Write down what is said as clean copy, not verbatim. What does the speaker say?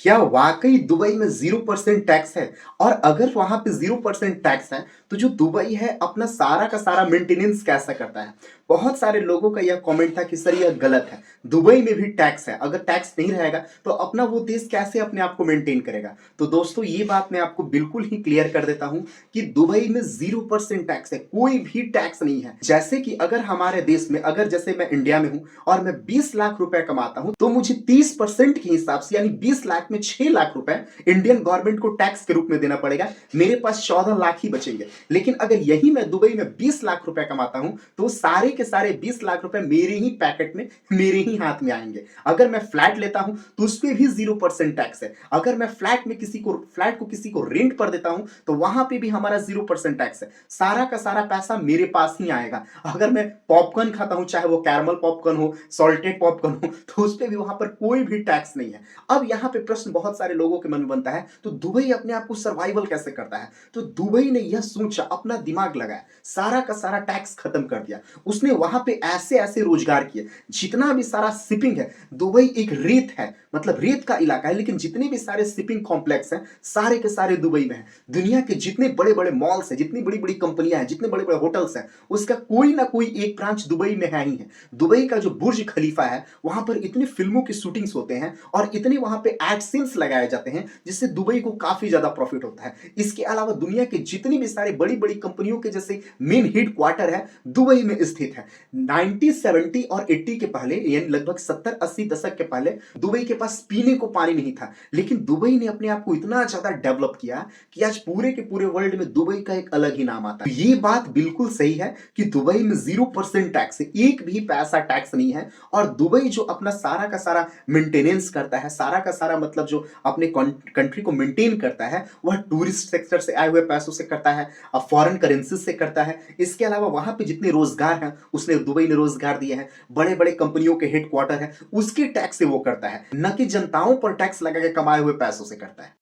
क्या वाकई दुबई में 0% टैक्स है? और अगर वहां पे 0% टैक्स है तो जो दुबई है अपना सारा का सारा मेंटेनेंस कैसा करता है? बहुत सारे लोगों का यह कमेंट था कि सर यह गलत है, दुबई में भी टैक्स है, अगर टैक्स नहीं रहेगा तो अपना वो देश कैसे अपने आप को मेंटेन करेगा? तो दोस्तों ये बात मैं आपको बिल्कुल ही क्लियर कर देता हूं कि दुबई में 0% टैक्स है, कोई भी टैक्स नहीं है। जैसे कि अगर हमारे देश में, अगर जैसे मैं इंडिया में हूं और मैं 20 लाख रुपए कमाता हूं तो मुझे 30% के हिसाब से यानी 20 लाख में 6 लाख रुपए इंडियन गवर्नमेंट को टैक्स के रूप में देना पड़ेगा। मेरे पास 14 लाख ही बचेंगे। लेकिन अगर यही मैं दुबई में 20 लाख रुपए कमाता हूं तो सारे के सारे 20 लाख रुपए मेरे ही पैकेट में, मेरे ही हाथ में आएंगे। अगर मैं फ्लैट लेता हूं तो उस पर भी 0% टैक्स है। अगर मैं फ्लैट को किसी को रेंट पर देता हूं तो वहां पे भी हमारा 0% टैक्स है। सारा का सारा पैसा मेरे पास ही आएगा। अगर मैं पॉपकॉर्न खाता हूं, चाहे वो कैरमल पॉपकॉर्न हो, सॉल्टेड पॉपकॉर्न हो, तो उस पर भी वहां पर कोई भी टैक्स नहीं है। अब यहां पे प्रश्न बहुत सारे लोगों के मन में बनता है, तो दुबई अपने आप को सर्वाइवल कैसे करता है? तो दुबई ने यह सोचा, अपना दिमाग लगाया, सारा का सारा टैक्स खत्म कर दिया। उसने वहां पे ऐसे ऐसे रोजगार किए, जितना भी सारा शिपिंग है, दुबई एक रेत है, मतलब रेत का इलाका है, लेकिन जितने भी सारे शिपिंग कॉम्प्लेक्स हैं सारे के सारे दुबई में हैं। दुनिया के जितने बड़े बड़े मॉल्स हैं, जितनी बड़ी बड़ी कंपनियां हैं, जितने बड़े बड़े होटल्स हैं, उसका कोई ना कोई एक ब्रांच दुबई में है ही है। दुबई का जो बुर्ज खलीफा है, वहां पर इतनी फिल्मों की शूटिंग्स होते हैं और इतने वहां पे एड सीन्स लगाए जाते हैं, जिससे दुबई को काफी ज्यादा प्रॉफिट होता है। इसके अलावा दुनिया के जितनी भी सारे बड़ी बड़ी कंपनियों के जैसे मेन हेड क्वार्टर है, दुबई में स्थित है। 1970 और 80 के पहले, यानी लगभग 70-80 दशक के पहले, दुबई के पास पीने को पानी नहीं था। लेकिन दुबई ने अपने आप को इतना ज्यादा डेवलप किया कि आज पूरे के पूरे वर्ल्ड में दुबई का एक अलग ही नाम आता है। ये बात बिल्कुल सही है कि दुबई में 0% टैक्स है, एक भी पैसा टैक्स नहीं है। और दुबई जो अपना सारा का सारा मेंटेनेंस करता है, सारा का सारा मतलब जो अपने कंट्री को मेंटेन करता है, वह टूरिस्ट सेक्टर से आए हुए पैसों से करता है, फॉरेन करेंसी से करता है। इसके अलावा वहां पे जितने रोजगार हैं, उसने दुबई ने रोजगार दिए हैं, बड़े बड़े कंपनियों के हेडक्वार्टर है, उसके टैक्स से वो करता है, न कि जनताओं पर टैक्स लगा के कमाए हुए पैसों से करता है।